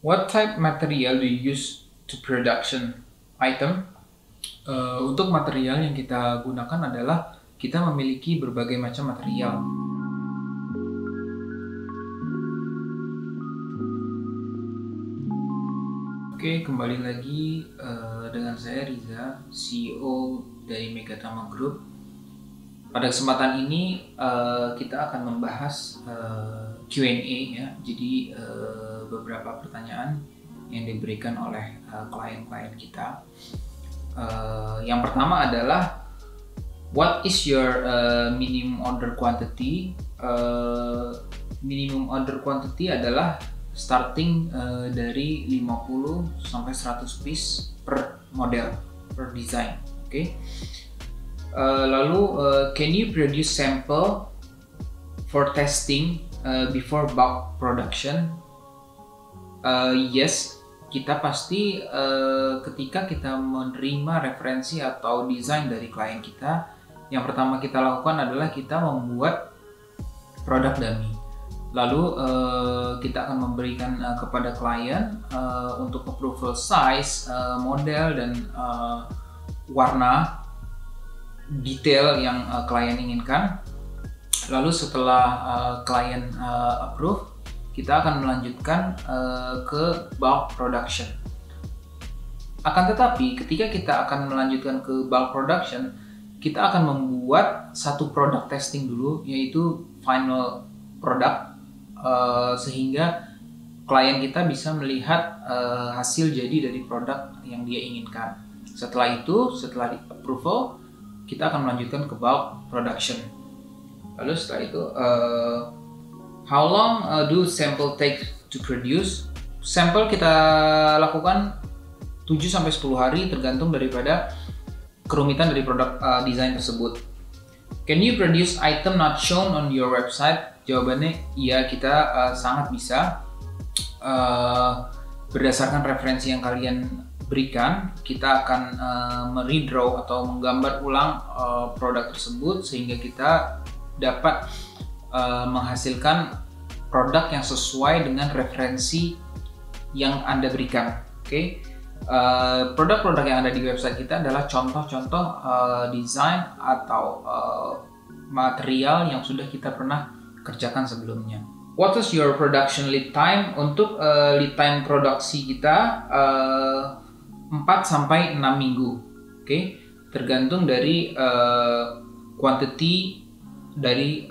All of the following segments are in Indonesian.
What type material do you use to production item? Untuk material yang kita gunakan adalah kita memiliki berbagai macam material. Oke, kembali lagi dengan saya Riza, CEO dari Megatama Group. Pada kesempatan ini kita akan membahas Q&A ya. Jadi beberapa pertanyaan yang diberikan oleh klien-klien kita. Yang pertama adalah what is your minimum order quantity? Minimum order quantity adalah starting dari 50 sampai 100 piece per model, per design. Oke. Lalu can you produce sample for testing before bulk production? Yes, kita pasti ketika kita menerima referensi atau desain dari klien kita, yang pertama kita lakukan adalah kita membuat produk dummy. Lalu kita akan memberikan kepada klien untuk approval size, model, dan warna detail yang klien inginkan. Lalu setelah klien approve, kita akan melanjutkan ke bulk production. Akan tetapi ketika kita akan melanjutkan ke bulk production, kita akan membuat satu product testing dulu, yaitu final product, sehingga klien kita bisa melihat hasil jadi dari produk yang dia inginkan. Setelah itu, setelah di approval, kita akan melanjutkan ke bulk production. Lalu setelah itu, how long do sample take to produce? Sampel kita lakukan 7-10 hari tergantung daripada kerumitan dari produk desain tersebut. Can you produce item not shown on your website? Jawabannya iya, kita sangat bisa. Berdasarkan referensi yang kalian berikan, kita akan meredraw atau menggambar ulang produk tersebut sehingga kita dapat menghasilkan produk yang sesuai dengan referensi yang Anda berikan. Oke. Produk-produk yang ada di website kita adalah contoh-contoh desain atau material yang sudah kita pernah kerjakan sebelumnya. What is your production lead time? Untuk lead time produksi kita 4-6 minggu. Oke. Tergantung dari quantity dari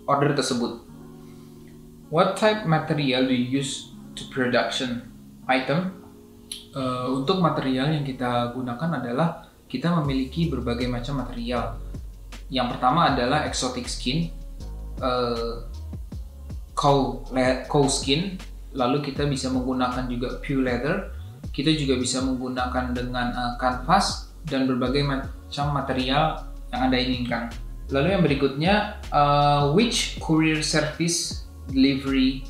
order tersebut. What type material do you use to production item? Untuk material yang kita gunakan adalah kita memiliki berbagai macam material. Yang pertama adalah exotic skin, cow skin, lalu kita bisa menggunakan juga pure leather, kita juga bisa menggunakan dengan canvas dan berbagai macam material yang Anda inginkan. Lalu yang berikutnya, which courier service delivery?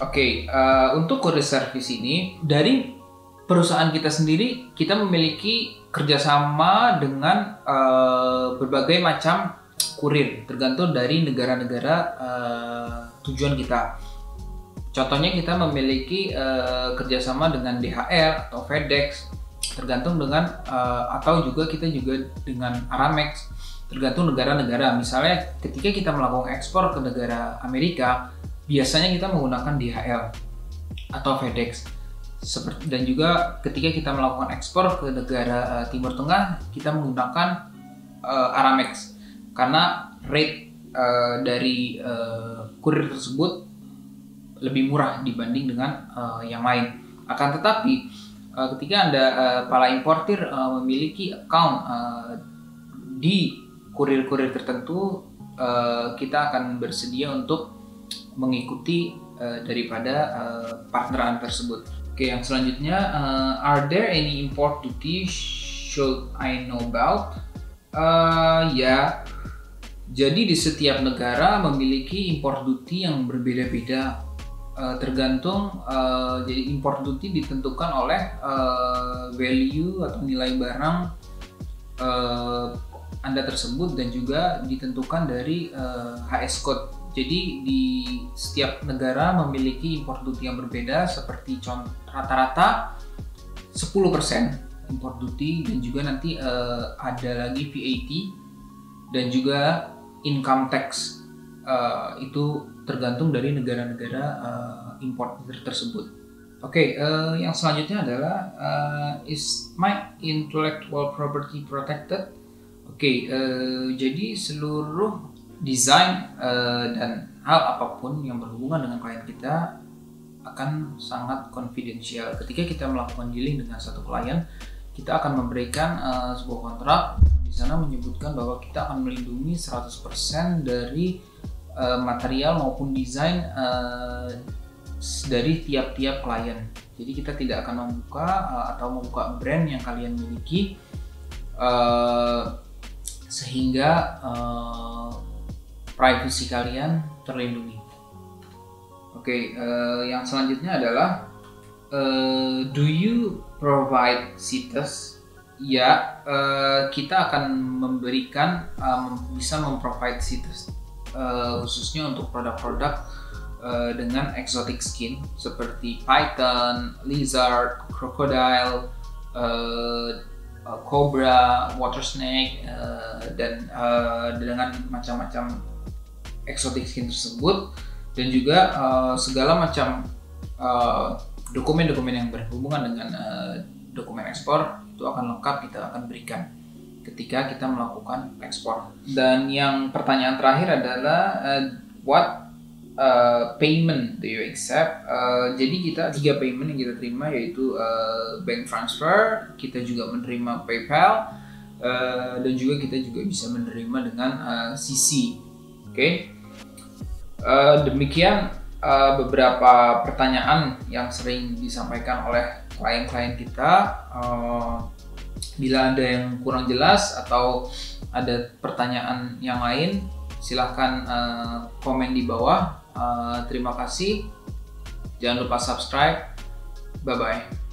Oke, untuk courier service ini dari perusahaan kita sendiri, kita memiliki kerjasama dengan berbagai macam kurir, tergantung dari negara-negara tujuan kita. Contohnya kita memiliki kerjasama dengan DHL atau FedEx, tergantung dengan atau juga kita juga dengan Aramex, tergantung negara-negara. Misalnya ketika kita melakukan ekspor ke negara Amerika, biasanya kita menggunakan DHL atau FedEx. Dan juga ketika kita melakukan ekspor ke negara Timur Tengah, kita menggunakan Aramex karena rate dari kurir tersebut lebih murah dibanding dengan yang lain. Akan tetapi ketika Anda para importir memiliki account di kurir-kurir tertentu, kita akan bersedia untuk mengikuti daripada partneran tersebut. Oke, yang selanjutnya, are there any import duty should I know about? Ya, jadi di setiap negara memiliki import duty yang berbeda-beda, tergantung. Jadi import duty ditentukan oleh value atau nilai barang Anda tersebut dan juga ditentukan dari HS code. Jadi di setiap negara memiliki import duty yang berbeda, seperti rata-rata 10% import duty, dan juga nanti ada lagi VAT dan juga income tax. Itu tergantung dari negara-negara import tersebut. Oke, yang selanjutnya adalah is my intellectual property protected? Oke, jadi seluruh desain dan hal apapun yang berhubungan dengan klien kita akan sangat confidential. Ketika kita melakukan dealing dengan satu klien, kita akan memberikan sebuah kontrak di sana menyebutkan bahwa kita akan melindungi 100% dari material maupun desain dari tiap-tiap klien. Jadi kita tidak akan membuka atau membuka brand yang kalian miliki sehingga privacy kalian terlindungi. Oke, yang selanjutnya adalah do you provide CITES? Ya, kita akan memberikan bisa memprovide CITES khususnya untuk produk-produk dengan exotic skin seperti python, lizard, crocodile, cobra, water snake, dan dengan macam-macam exotic skin tersebut, dan juga segala macam dokumen-dokumen yang berhubungan dengan dokumen ekspor itu akan lengkap kita akan berikan ketika kita melakukan ekspor. Dan yang pertanyaan terakhir adalah what payment do you accept? Jadi kita 3 payment yang kita terima, yaitu bank transfer, kita juga menerima PayPal, dan juga kita juga bisa menerima dengan CC. Oke. Demikian beberapa pertanyaan yang sering disampaikan oleh klien-klien kita. Bila ada yang kurang jelas atau ada pertanyaan yang lain, silahkan komen di bawah. Terima kasih. Jangan lupa subscribe. Bye-bye.